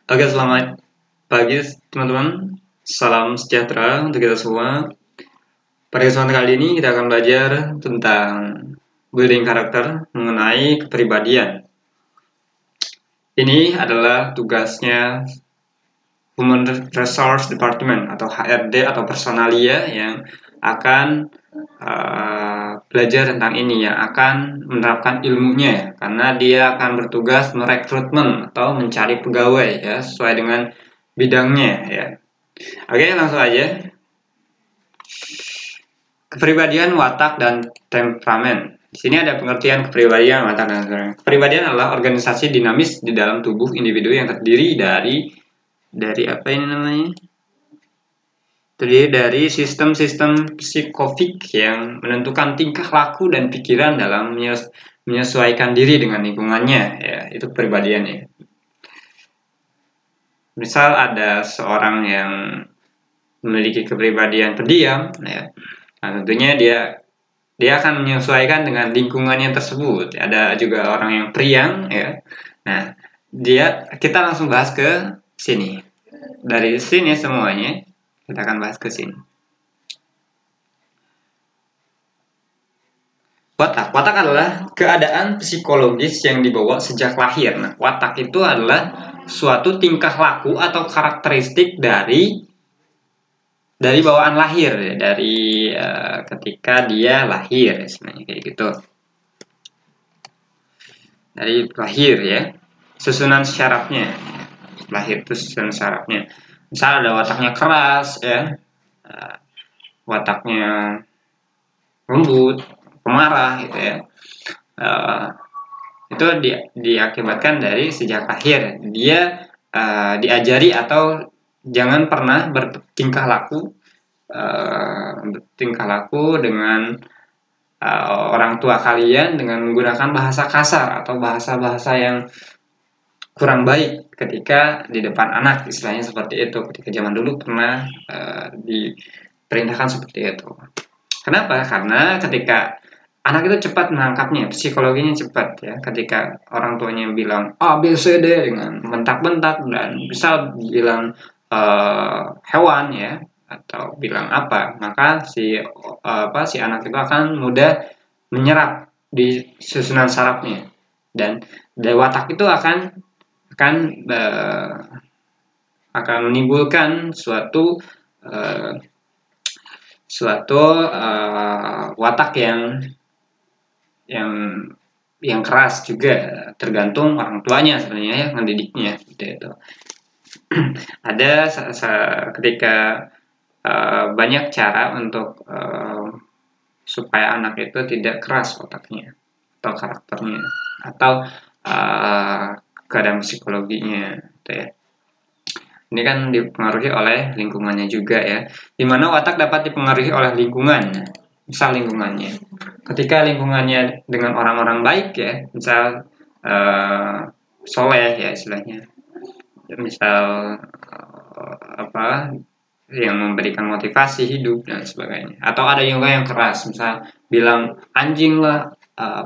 Oke, selamat pagi teman-teman. Salam sejahtera untuk kita semua. Pada kesempatan kali ini kita akan belajar tentang building karakter mengenai kepribadian. Ini adalah tugasnya Human Resource Department atau HRD atau personalia yang akan belajar tentang ini, yang akan menerapkan ilmunya, karena dia akan bertugas merekrutmen atau mencari pegawai ya sesuai dengan bidangnya ya. Oke, langsung aja. Kepribadian, watak, dan temperamen. Di sini ada pengertian kepribadian, watak, dan temperamen. Kepribadian adalah organisasi dinamis di dalam tubuh individu yang terdiri dari apa ini namanya? Terdiri dari sistem-sistem psikofik yang menentukan tingkah laku dan pikiran dalam menyesuaikan diri dengan lingkungannya. Ya, itu kepribadian ya. Misal ada seorang yang memiliki kepribadian pendiam, ya. Nah, tentunya dia akan menyesuaikan dengan lingkungannya tersebut. Ada juga orang yang periang, ya. Nah, kita langsung bahas ke sini. Dari sini semuanya kita akan bahas ke sini. Watak adalah keadaan psikologis yang dibawa sejak lahir. Nah, watak itu adalah suatu tingkah laku atau karakteristik dari bawaan lahir, dari ketika dia lahir, sebenarnya kayak gitu. Dari lahir ya, susunan syarafnya. Lahir itu susunan syarafnya. Misal ada wataknya keras ya, wataknya lembut, pemarah gitu ya. Itu diakibatkan dari sejak lahir dia diajari atau jangan pernah bertingkah laku dengan orang tua kalian dengan menggunakan bahasa kasar atau bahasa-bahasa yang kurang baik ketika di depan anak, istilahnya seperti itu. Ketika zaman dulu pernah diperintahkan seperti itu. Kenapa? Karena ketika anak itu cepat menangkapnya, psikologinya cepat ya. Ketika orang tuanya bilang A, B, C, D dengan bentak-bentak dan bisa bilang hewan ya atau bilang apa, maka si anak itu akan mudah menyerap di susunan sarafnya, dan watak itu akan menimbulkan suatu watak yang keras juga, tergantung orang tuanya sebenarnya ya mendidiknya gitu itu. Ada ketika banyak cara untuk supaya anak itu tidak keras otaknya atau karakternya atau keadaan psikologinya gitu ya. Ini kan dipengaruhi oleh lingkungannya juga ya. Dimana watak dapat dipengaruhi oleh lingkungan. Misal lingkungannya, ketika lingkungannya dengan orang-orang baik ya, misal soleh ya istilahnya, misal yang memberikan motivasi hidup dan sebagainya. Atau ada juga yang keras, misal bilang anjing lah,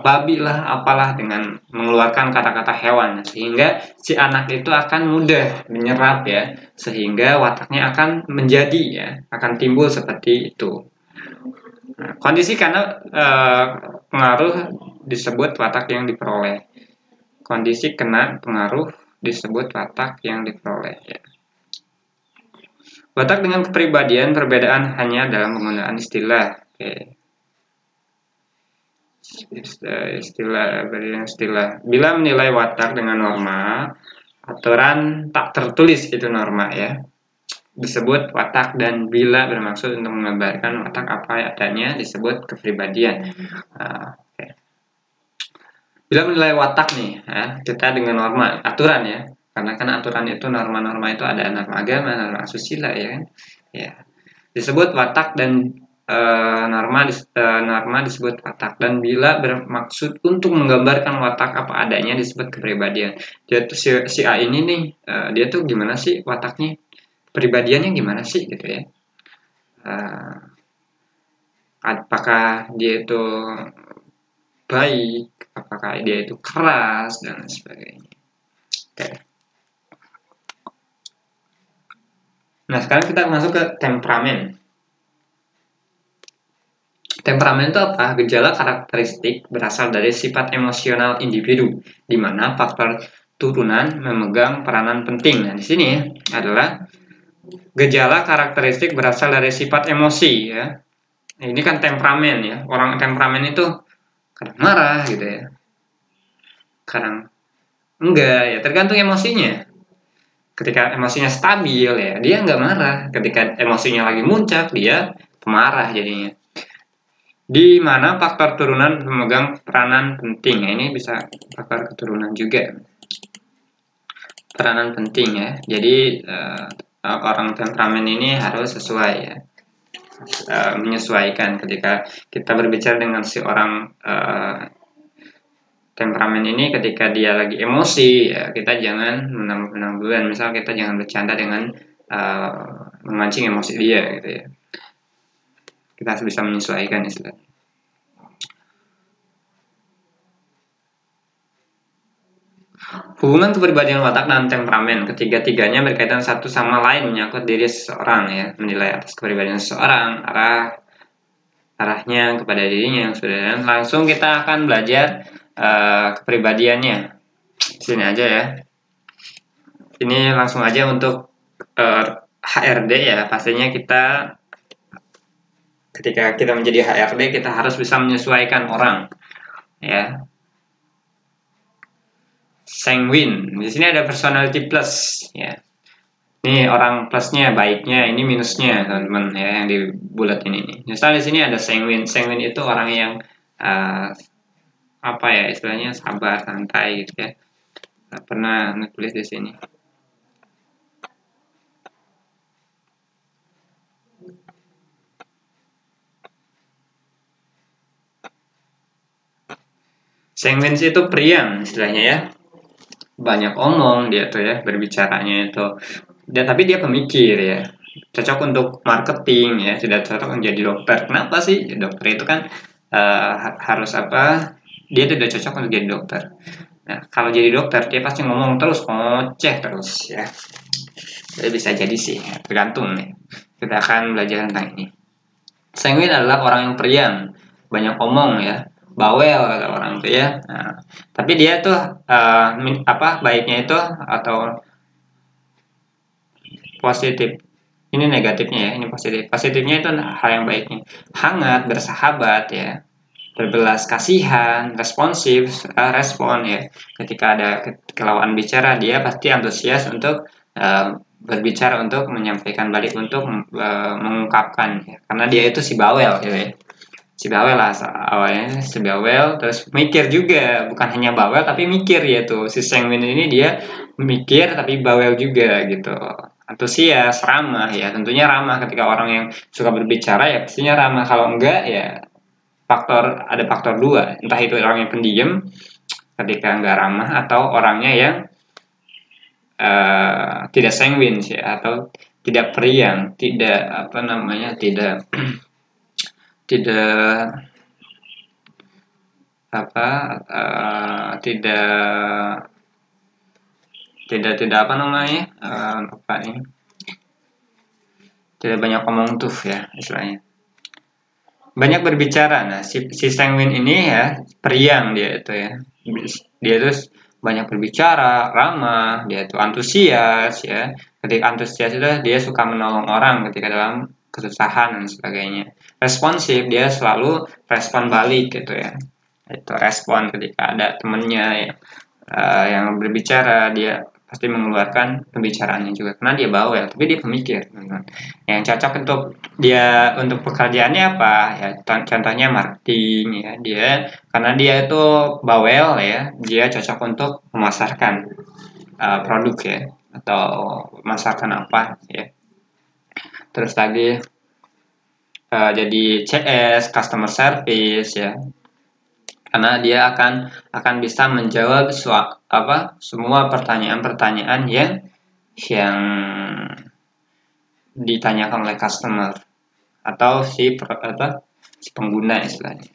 babi lah, apalah, dengan mengeluarkan kata-kata hewan, sehingga si anak itu akan mudah menyerap ya, sehingga wataknya akan menjadi ya, akan timbul seperti itu. Nah, kondisi karena pengaruh disebut watak yang diperoleh. Kondisi kena pengaruh disebut watak yang diperoleh ya. Watak dengan kepribadian perbedaan hanya dalam penggunaan istilah. Oke. Istilah. Bila menilai watak dengan norma, aturan tak tertulis itu norma ya, disebut watak, dan bila bermaksud untuk menggambarkan watak apa adanya disebut kepribadian. Okay. Bila menilai watak nih ya, kita dengan norma, aturan ya, karena kan aturan itu, norma-norma itu ada norma agama, norma asusila ya kan, ya disebut watak, dan norma disebut watak, dan bila bermaksud untuk menggambarkan watak apa adanya disebut kepribadian. Dia tuh si A ini nih, dia tuh gimana sih wataknya, kepribadiannya gimana sih gitu ya, apakah dia itu baik, apakah dia itu keras dan sebagainya. Oke. Nah, sekarang kita masuk ke temperamen. Temperamen itu apa? Gejala karakteristik berasal dari sifat emosional individu, di mana faktor turunan memegang peranan penting. Nah, di sini adalah gejala karakteristik berasal dari sifat emosi ya. Ini kan temperamen ya. Orang temperamen itu kadang marah gitu ya. Kadang enggak ya, tergantung emosinya. Ketika emosinya stabil ya, dia nggak marah. Ketika emosinya lagi muncak, dia pemarah jadinya. Di mana faktor turunan memegang peranan penting. Ya, ini bisa faktor keturunan juga. Peranan penting ya. Jadi orang temperamen ini harus sesuai ya. Menyesuaikan ketika kita berbicara dengan si orang temperamen ini, ketika dia lagi emosi ya, kita jangan menang duluan. Misal kita jangan bercanda dengan memancing emosi dia gitu ya. Kita harus bisa menyesuaikan istilahnya. Hubungan kepribadian watak dan temperamen, ketiga-tiganya berkaitan satu sama lain, menyangkut diri seseorang ya. Menilai atas kepribadian seseorang, arahnya kepada dirinya yang sudah. Langsung kita akan belajar kepribadiannya. Sini aja ya. Ini langsung aja untuk HRD ya. Pastinya kita ketika kita menjadi HRD, kita harus bisa menyesuaikan orang ya. Sanguine. Di sini ada personality plus ya. Ini orang plusnya, baiknya, ini minusnya teman-teman ya, yang di bulat ini. Misal di sini ada sanguine. Sanguine itu orang yang apa ya istilahnya, sabar, santai gitu ya. Pernah nulis di sini. Sanguine itu priang istilahnya ya. Banyak omong dia tuh ya, berbicaranya itu. Tapi dia pemikir ya. Cocok untuk marketing ya, tidak cocok menjadi dokter. Kenapa sih? Dokter itu kan harus apa? Dia tidak cocok untuk jadi dokter. Nah, kalau jadi dokter dia pasti ngomong terus, ngoceh terus ya. Jadi bisa jadi sih, tergantung nih. Kita akan belajar tentang ini. Sanguine adalah orang yang priang, banyak omong ya, bawel kata orang tuh ya. Nah, tapi dia tuh baiknya itu atau positif. Ini negatifnya ya, ini positif. Positifnya itu hal yang baiknya. Hangat, bersahabat ya, berbelas kasihan, responsif, respon ya. Ketika ada kelauan bicara, dia pasti antusias untuk berbicara, untuk menyampaikan balik, untuk mengungkapkan ya. Karena dia itu si bawel gitu ya. Si bawel lah awalnya, si bawel, terus mikir juga, bukan hanya bawel tapi mikir ya tuh. Si sanguine ini dia mikir tapi bawel juga gitu. Antusias, ramah ya, tentunya ramah. Ketika orang yang suka berbicara ya pastinya ramah. Kalau enggak ya ada faktor dua, entah itu orang yang pendiam ketika enggak ramah, atau orangnya yang tidak sanguine ya, atau tidak periang, tidak tidak tidak tidak tidak banyak ngomong tuh ya istilahnya, banyak berbicara. Nah, si sanguine ini ya periang dia itu ya, dia terus banyak berbicara, ramah, dia itu antusias ya. Ketika antusias itu dia suka menolong orang ketika dalam kesusahan dan sebagainya. Responsif, dia selalu respon balik gitu ya. Itu respon ketika ada temennya ya, yang berbicara, dia pasti mengeluarkan pembicaraannya juga karena dia bawel tapi dia pemikir. Yang cocok untuk dia untuk pekerjaannya apa ya, contohnya marketing ya, dia karena dia itu bawel ya, dia cocok untuk memasarkan produk ya, atau memasarkan apa ya. Terus lagi jadi CS, customer service ya, karena dia akan bisa menjawab semua pertanyaan-pertanyaan yang ditanyakan oleh customer atau si pengguna istilahnya,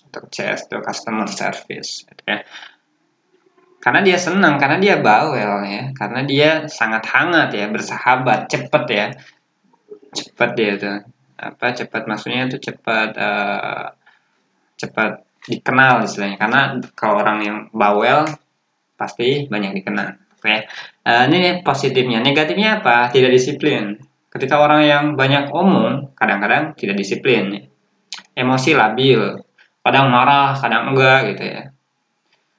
untuk CS atau customer service ya. Karena dia senang, karena dia bawel ya, karena dia sangat hangat ya, bersahabat, cepet ya. cepat dia tuh cepat maksudnya itu cepat dikenal istilahnya, karena kalau orang yang bawel pasti banyak dikenal. Oke. Ini positifnya. Negatifnya apa? Tidak disiplin. Ketika orang yang banyak omong, kadang-kadang tidak disiplin. Emosi labil, kadang marah, kadang enggak gitu ya.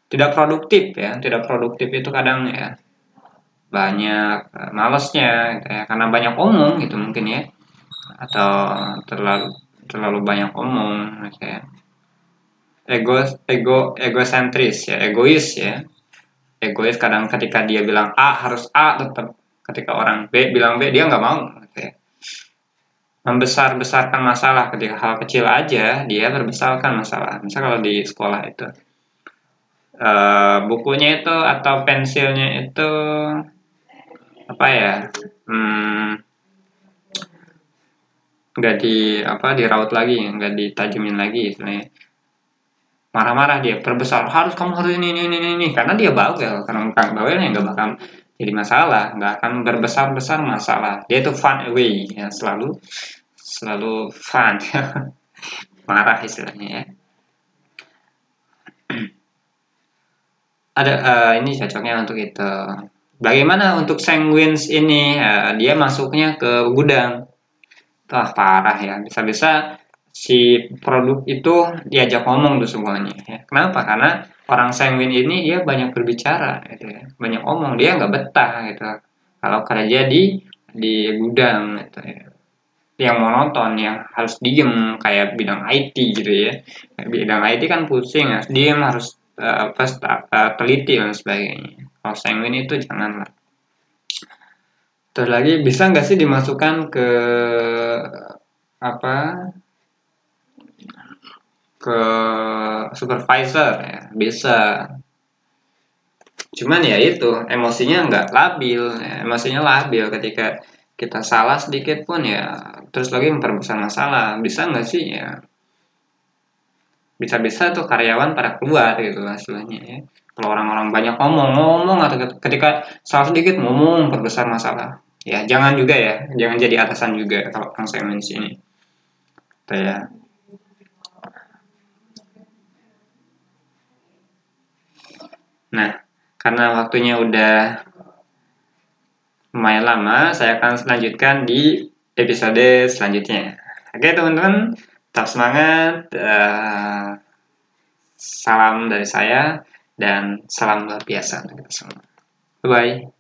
Tidak produktif ya. Tidak produktif itu kadang ya banyak malesnya gitu ya, karena banyak omong gitu mungkin ya, atau terlalu terlalu banyak omong gitu ya. Egosentris ya, egois ya. Egois kadang ketika dia bilang A harus A tetap, ketika orang B bilang B dia nggak mau gitu ya. Membesar-besarkan masalah, ketika hal kecil aja dia berbesarkan masalah. Misal kalau di sekolah itu bukunya itu atau pensilnya itu apa ya, nggak diraut lagi, nggak ditajemin lagi istilahnya. Marah-marah dia perbesar, kamu harus ini, karena dia bawel. Karena bukan bawel yang nggak bakal jadi masalah, nggak akan berbesar-besar masalah. Dia itu fun away ya, selalu fun marah istilahnya ya. Ada ini cocoknya untuk itu. Bagaimana untuk sanguines ini? Dia masuknya ke gudang. Wah parah ya, bisa-bisa si produk itu diajak ngomong tuh semuanya ya. Kenapa? Karena orang sanguin ini dia banyak berbicara gitu ya, banyak omong, dia nggak betah gitu kalau kerja di gudang gitu ya, yang monoton, yang harus diem kayak bidang IT gitu ya. Bidang IT kan pusing, harus diem, harus teliti dan sebagainya. Kalau sanguin itu janganlah. Terus lagi, bisa nggak sih dimasukkan ke apa ke supervisor ya? Bisa, cuman ya itu emosinya nggak labil ya. Emosinya labil ketika kita salah sedikit pun ya, terus lagi memperbesar masalah. Bisa nggak sih ya, bisa-bisa tuh karyawan pada keluar gitu hasilnya ya. Kalau orang-orang banyak ngomong atau ketika salah sedikit ngomong memperbesar masalah, ya jangan juga ya, jangan jadi atasan juga kalau orang saya di sini tuh ya. Nah, karena waktunya udah lumayan lama, saya akan selanjutkan di episode selanjutnya. Oke teman-teman, tetap semangat. Salam dari saya dan salam luar biasa untuk kita semua. Bye-bye.